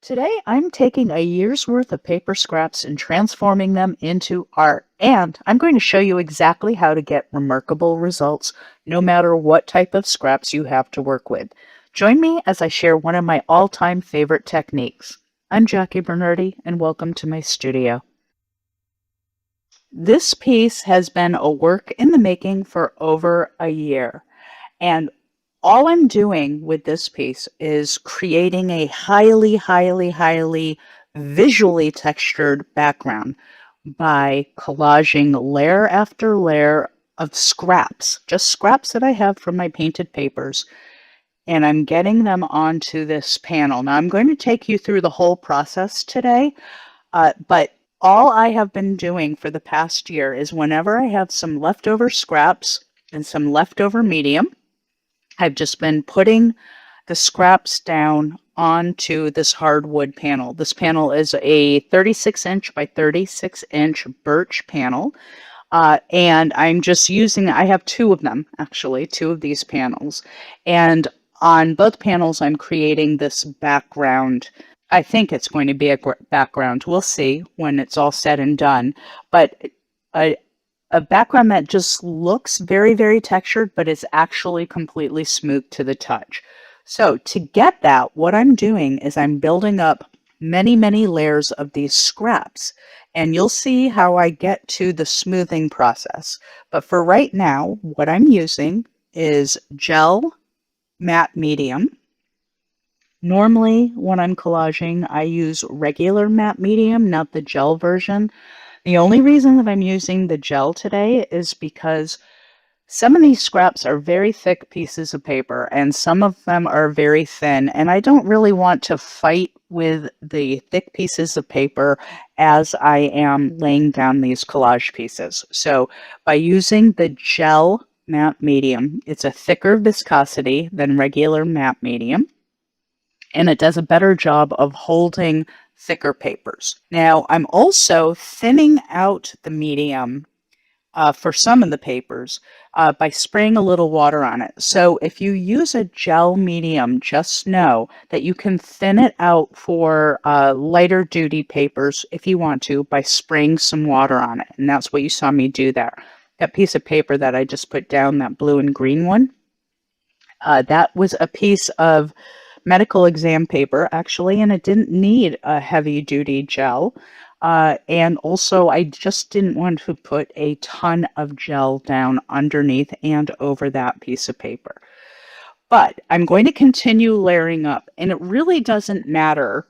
Today, I'm taking a year's worth of paper scraps and transforming them into art. And I'm going to show you exactly how to get remarkable results no matter what type of scraps you have to work with. Join me as I share one of my all-time favorite techniques. I'm Jackie Bernardi, and welcome to my studio. This piece has been a work in the making for over a year. And all I'm doing with this piece is creating a highly visually textured background by collaging layer after layer of scraps, just scraps that I have from my painted papers, and I'm getting them onto this panel. Now I'm going to take you through the whole process today, but all I have been doing for the past year is whenever I have some leftover scraps and some leftover medium, I've just been putting the scraps down onto this hardwood panel. This panel is a 36-inch by 36-inch birch panel. And I'm just using, I have two of them, actually, two of these panels. And on both panels, I'm creating this background. I think it's going to be a background. We'll see when it's all said and done. But a background that just looks very textured, but is actually completely smooth to the touch. So to get that, what I'm doing is I'm building up many layers of these scraps, and you'll see how I get to the smoothing process. But for right now, what I'm using is gel matte medium. Normally, when I'm collaging, I use regular matte medium, not the gel version. The only reason that I'm using the gel today is because some of these scraps are very thick pieces of paper and some of them are very thin, and I don't really want to fight with the thick pieces of paper as I am laying down these collage pieces. So by using the gel matte medium, it's a thicker viscosity than regular matte medium, and it does a better job of holding thicker papers. Now, I'm also thinning out the medium for some of the papers by spraying a little water on it. So if you use a gel medium, just know that you can thin it out for lighter duty papers if you want to by spraying some water on it. And that's what you saw me do there. That piece of paper that I just put down, that blue and green one, that was a piece of medical exam paper, actually, and it didn't need a heavy duty gel. And also, I just didn't want to put a ton of gel down underneath and over that piece of paper. But I'm going to continue layering up, and it really doesn't matter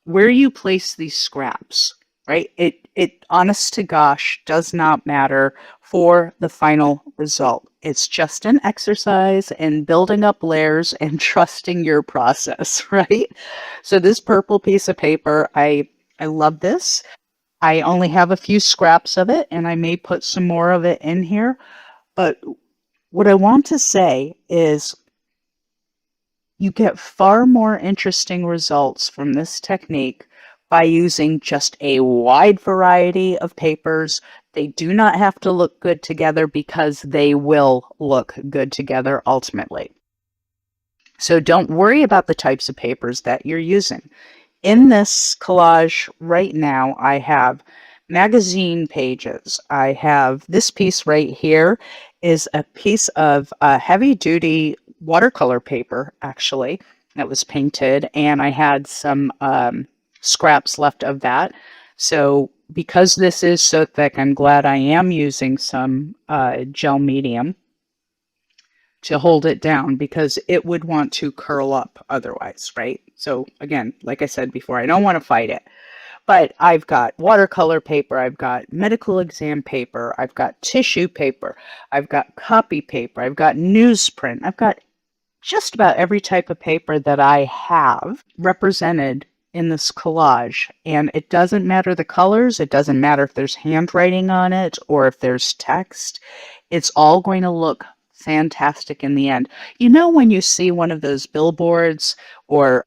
where you place these scraps, right? It honest to gosh does not matter for the final result. It's just an exercise in building up layers and trusting your process, right? So this purple piece of paper, I love this. I only have a few scraps of it, and I may put some more of it in here. But what I want to say is you get far more interesting results from this technique by using just a wide variety of papers. They do not have to look good together because they will look good together ultimately. So don't worry about the types of papers that you're using. In this collage right now, I have magazine pages. I have this piece right here is a piece of heavy-duty watercolor paper, actually, that was painted, and I had some scraps left of that. So because this is so thick, I'm glad I am using some gel medium to hold it down because it would want to curl up otherwise, right? So again, like I said before, I don't want to fight it. But I've got watercolor paper, I've got medical exam paper, I've got tissue paper, I've got copy paper, I've got newsprint, I've got just about every type of paper that I have represented in this collage. And it doesn't matter the colors, it doesn't matter if there's handwriting on it or if there's text. It's all going to look fantastic in the end. You know, when you see one of those billboards, or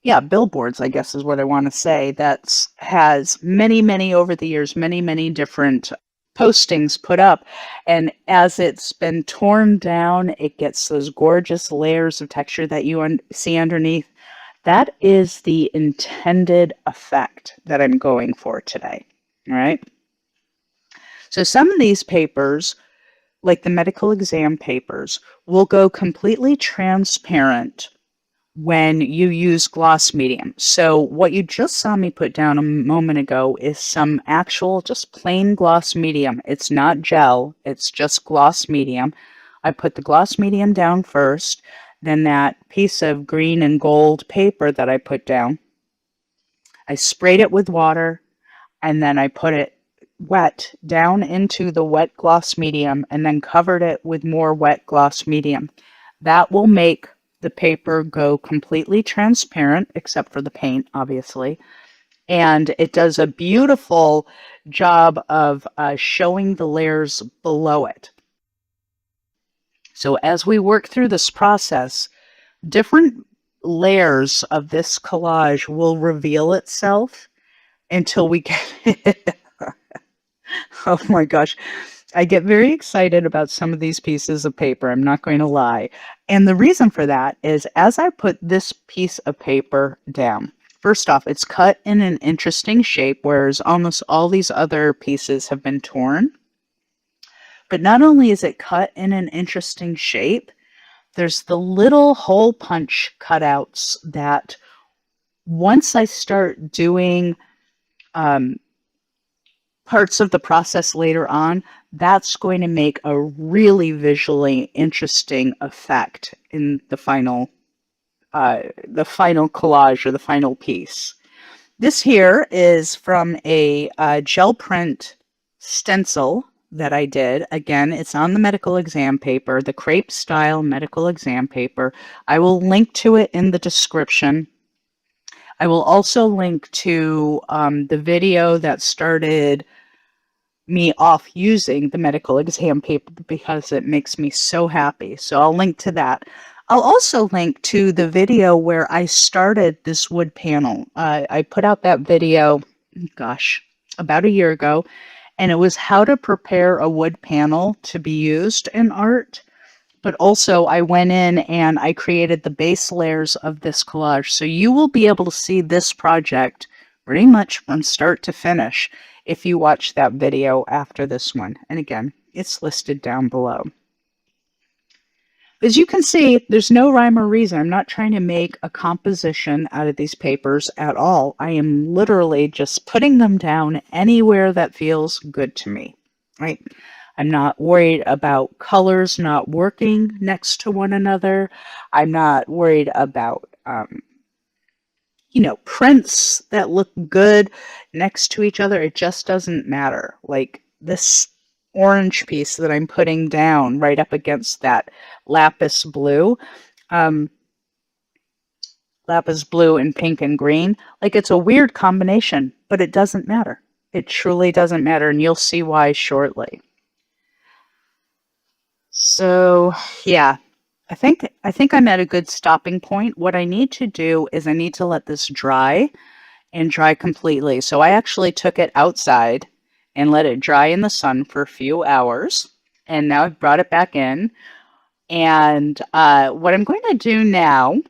yeah, billboards, I guess is what I want to say, that has many over the years, many different postings put up, and as it's been torn down, it gets those gorgeous layers of texture that you see underneath. That is the intended effect that I'm going for today. All right. So some of these papers, like the medical exam papers, will go completely transparent when you use gloss medium. So what you just saw me put down a moment ago is some actual just plain gloss medium. It's not gel, it's just gloss medium. I put the gloss medium down first, then that piece of green and gold paper that I put down, I sprayed it with water, and then I put it wet down into the wet gloss medium and then covered it with more wet gloss medium. That will make the paper go completely transparent, except for the paint, obviously. And it does a beautiful job of showing the layers below it. So as we work through this process, different layers of this collage will reveal itself until we get oh my gosh. I get very excited about some of these pieces of paper, I'm not going to lie. And the reason for that is as I put this piece of paper down, first off, it's cut in an interesting shape, whereas almost all these other pieces have been torn. But not only is it cut in an interesting shape, there's the little hole punch cutouts that once I start doing parts of the process later on, that's going to make a really visually interesting effect in the final collage or the final piece. This here is from a gel print stencil that I did. Again, it's on the medical exam paper, the crepe style medical exam paper. I will link to it in the description. I will also link to the video that started me off using the medical exam paper because it makes me so happy. So I'll link to that. I'll also link to the video where I started this wood panel. I put out that video, gosh, about a year ago, and it was how to prepare a wood panel to be used in art. But also I went in and I created the base layers of this collage. So you will be able to see this project pretty much from start to finish if you watch that video after this one. And again, it's listed down below. As you can see, there's no rhyme or reason. I'm not trying to make a composition out of these papers at all. I am literally just putting them down anywhere that feels good to me, right? I'm not worried about colors not working next to one another. I'm not worried about prints that look good next to each other. It just doesn't matter. Like this orange piece that I'm putting down right up against that lapis blue and pink and green. Like it's a weird combination, but it doesn't matter. It truly doesn't matter, and you'll see why shortly. So yeah, I think I'm at a good stopping point. What I need to do is I need to let this dry and dry completely. So I actually took it outside and let it dry in the sun for a few hours. And now I've brought it back in. And what I'm going to do now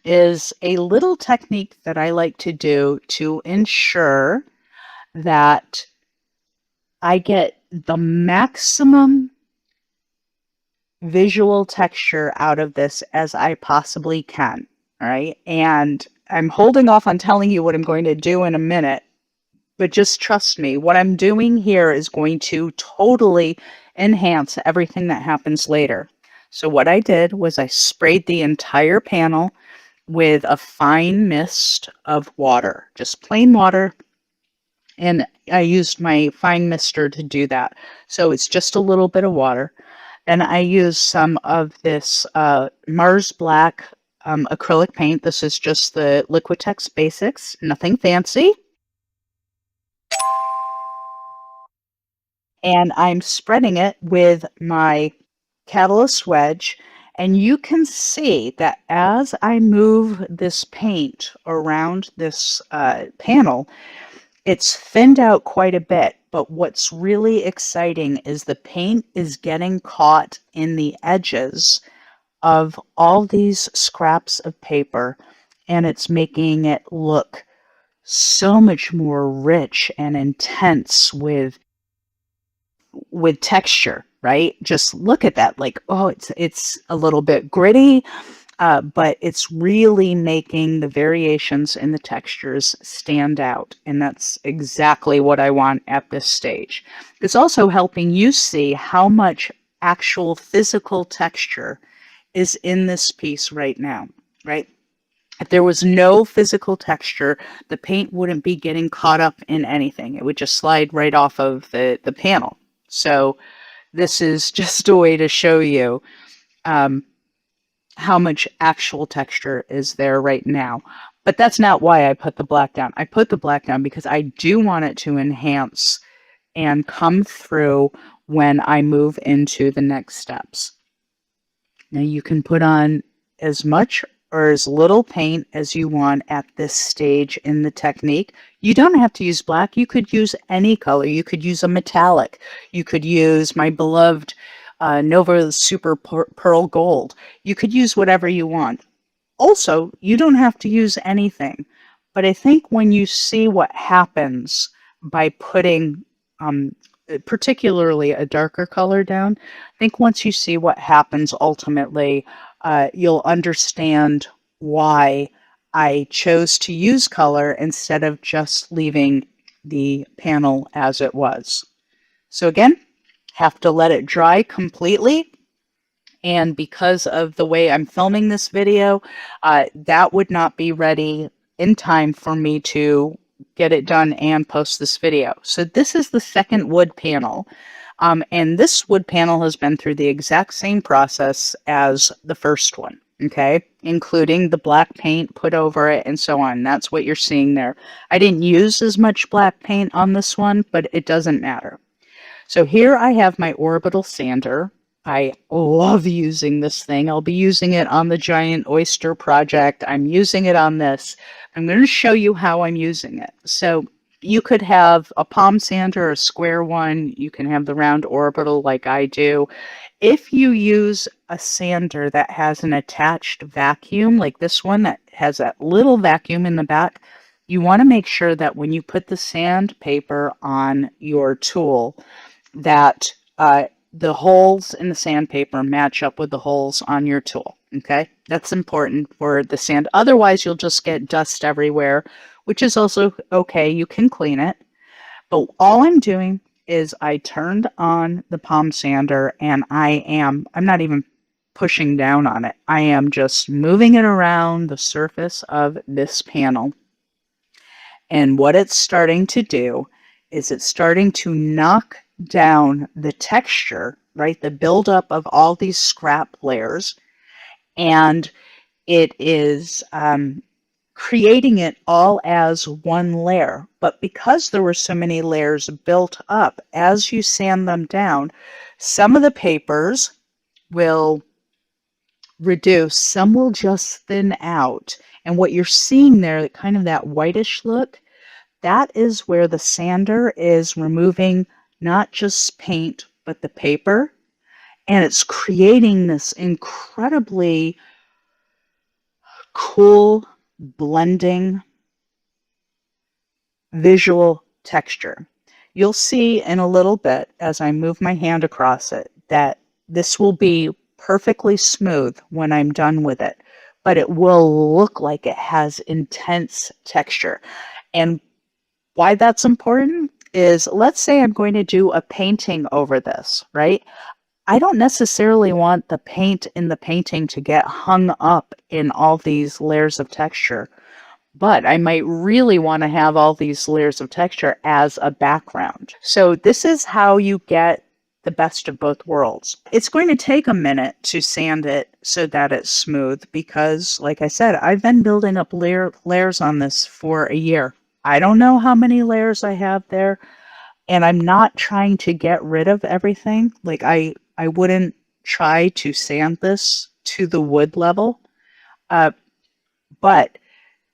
is a little technique that I like to do to ensure that I get the maximum visual texture out of this as I possibly can. All right. And I'm holding off on telling you what I'm going to do in a minute, but just trust me, what I'm doing here is going to totally enhance everything that happens later. So what I did was I sprayed the entire panel with a fine mist of water, just plain water. And I used my fine mister to do that. So it's just a little bit of water. And I used some of this Mars Black acrylic paint. This is just the Liquitex Basics, nothing fancy. And I'm spreading it with my catalyst wedge. And you can see that as I move this paint around this panel, it's thinned out quite a bit. But what's really exciting is the paint is getting caught in the edges of all these scraps of paper. and it's making it look so much more rich and intense with texture, right? Just look at that. Like, oh, it's a little bit gritty, but it's really making the variations in the textures stand out. And that's exactly what I want at this stage. It's also helping you see how much actual physical texture is in this piece right now, right? If there was no physical texture, the paint wouldn't be getting caught up in anything. It would just slide right off of the panel. So this is just a way to show you how much actual texture is there right now. But that's not why I put the black down. I put the black down because I do want it to enhance and come through when I move into the next steps. Now you can put on as much or as little paint as you want at this stage in the technique. You don't have to use black. You could use any color. You could use a metallic. You could use my beloved Nova Super Pearl Gold. You could use whatever you want. Also, you don't have to use anything. But I think when you see what happens by putting particularly a darker color down, I think once you see what happens ultimately, you'll understand why I chose to use color instead of just leaving the panel as it was. So again, have to let it dry completely. And because of the way I'm filming this video, that would not be ready in time for me to get it done and post this video. So this is the second wood panel. And this wood panel has been through the exact same process as the first one, okay? Including the black paint put over it and so on. That's what you're seeing there. I didn't use as much black paint on this one, but it doesn't matter. So here I have my orbital sander. I love using this thing. I'll be using it on the giant oyster project. I'm using it on this. I'm going to show you how I'm using it. So you could have a palm sander, a square one. You can have the round orbital like I do. If you use a sander that has an attached vacuum, like this one that has that little vacuum in the back, you want to make sure that when you put the sandpaper on your tool, that the holes in the sandpaper match up with the holes on your tool, okay? That's important for the sand. Otherwise, you'll just get dust everywhere, which is also okay. You can clean it. But all I'm doing is I turned on the palm sander and I'm not even pushing down on it. I am just moving it around the surface of this panel. And what it's starting to do is it's starting to knock down the texture, right? The buildup of all these scrap layers, and it is creating it all as one layer. But because there were so many layers built up, as you sand them down, some of the papers will reduce, some will just thin out. And what you're seeing there, kind of that whitish look, that is where the sander is removing not just paint, but the paper. And it's creating this incredibly cool blending visual texture. You'll see in a little bit as I move my hand across it that this will be perfectly smooth when I'm done with it, but it will look like it has intense texture. And why that's important is, let's say I'm going to do a painting over this, right? I don't necessarily want the paint in the painting to get hung up in all these layers of texture, but I might really want to have all these layers of texture as a background. So this is how you get the best of both worlds. It's going to take a minute to sand it so that it's smooth because, like I said, I've been building up layers on this for a year. I don't know how many layers I have there, and I'm not trying to get rid of everything. Like I wouldn't try to sand this to the wood level, but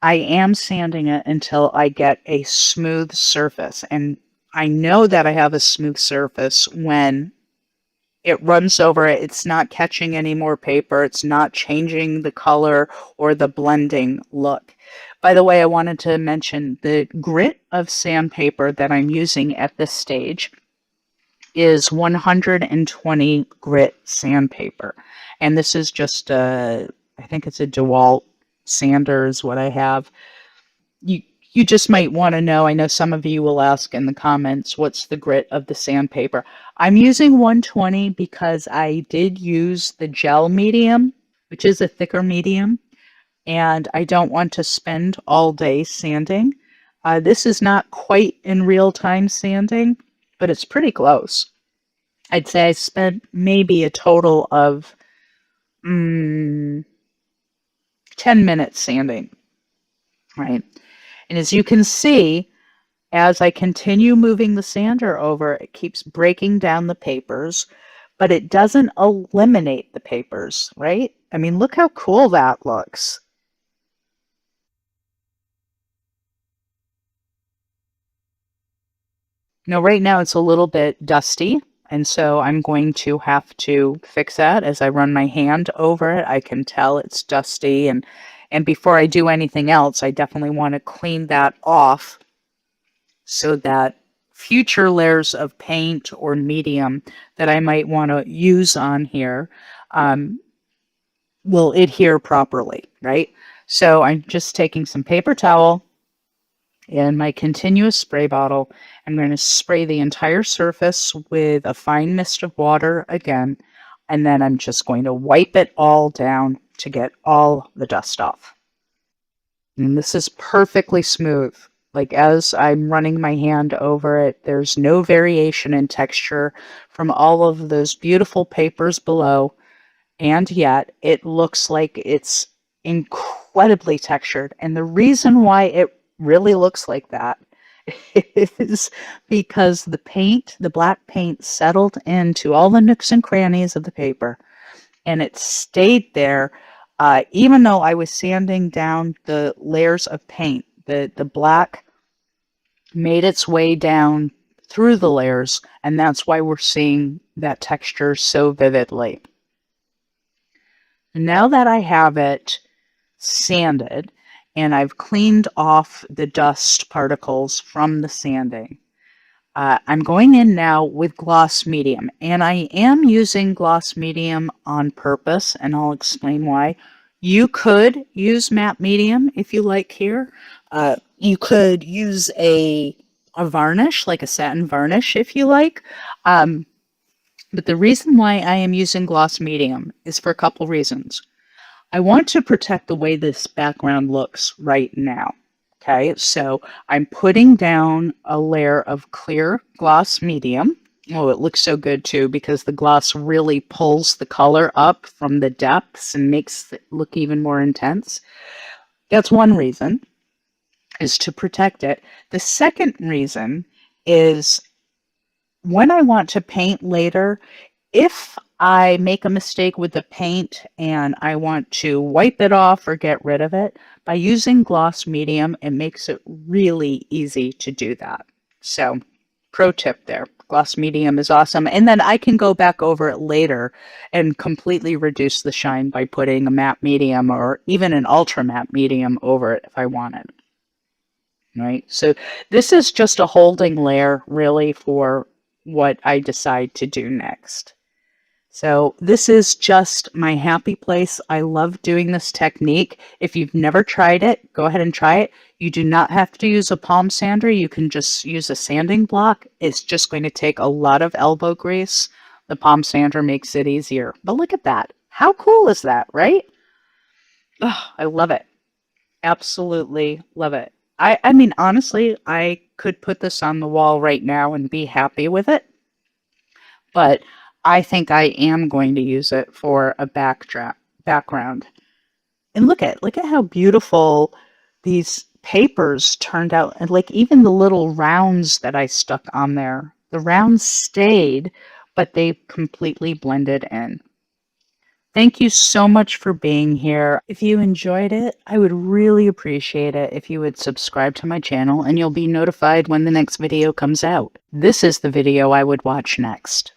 I am sanding it until I get a smooth surface. And I know that I have a smooth surface when it runs over it. It's not catching any more paper. It's not changing the color or the blending look. By the way, I wanted to mention the grit of sandpaper that I'm using at this stage is 120 grit sandpaper. And this is just I think it's a DeWalt sander is what I have. You just might want to know, I know some of you will ask in the comments, what's the grit of the sandpaper? I'm using 120 because I did use the gel medium, which is a thicker medium, and I don't want to spend all day sanding. This is not quite in real time sanding, but it's pretty close. I'd say I spent maybe a total of 10 minutes sanding, right? And as you can see, as I continue moving the sander over, it keeps breaking down the papers, but it doesn't eliminate the papers, right? I mean, look how cool that looks. Now, right now it's a little bit dusty, and so I'm going to have to fix that. As I run my hand over it, I can tell it's dusty, and before I do anything else, I definitely want to clean that off so that future layers of paint or medium that I might want to use on here will adhere properly, right? So I'm just taking some paper towel and my continuous spray bottle. I'm going to spray the entire surface with a fine mist of water again, and then I'm just going to wipe it all down to get all the dust off. And this is perfectly smooth. Like as I'm running my hand over it, there's no variation in texture from all of those beautiful papers below, and yet it looks like it's incredibly textured. And the reason why it really looks like that is because the paint, the black paint, settled into all the nooks and crannies of the paper, and it stayed there even though I was sanding down the layers of paint. The black made its way down through the layers, and that's why we're seeing that texture so vividly. Now that I have it sanded and I've cleaned off the dust particles from the sanding, I'm going in now with gloss medium, and I am using gloss medium on purpose, and I'll explain why. You could use matte medium if you like here. You could use a varnish, like a satin varnish if you like. But the reason why I am using gloss medium is for a couple reasons. I want to protect the way this background looks right now. Okay, so I'm putting down a layer of clear gloss medium. Oh, it looks so good too because the gloss really pulls the color up from the depths and makes it look even more intense. That's one reason, is to protect it. The second reason is when I want to paint later, if I make a mistake with the paint and I want to wipe it off or get rid of it, by using gloss medium, it makes it really easy to do that. So, pro tip there. Gloss medium is awesome. And then I can go back over it later and completely reduce the shine by putting a matte medium or even an ultra matte medium over it if I wanted. Right? So this is just a holding layer really for what I decide to do next. So this is just my happy place. I love doing this technique. If you've never tried it, go ahead and try it. You do not have to use a palm sander. You can just use a sanding block. It's just going to take a lot of elbow grease. The palm sander makes it easier. But look at that. How cool is that, right? Oh, I love it. Absolutely love it. I mean, honestly, I could put this on the wall right now and be happy with it. But I think I am going to use it for a background. And look at how beautiful these papers turned out. And like even the little rounds that I stuck on there, the rounds stayed, but they completely blended in. Thank you so much for being here. If you enjoyed it, I would really appreciate it if you would subscribe to my channel and you'll be notified when the next video comes out. This is the video I would watch next.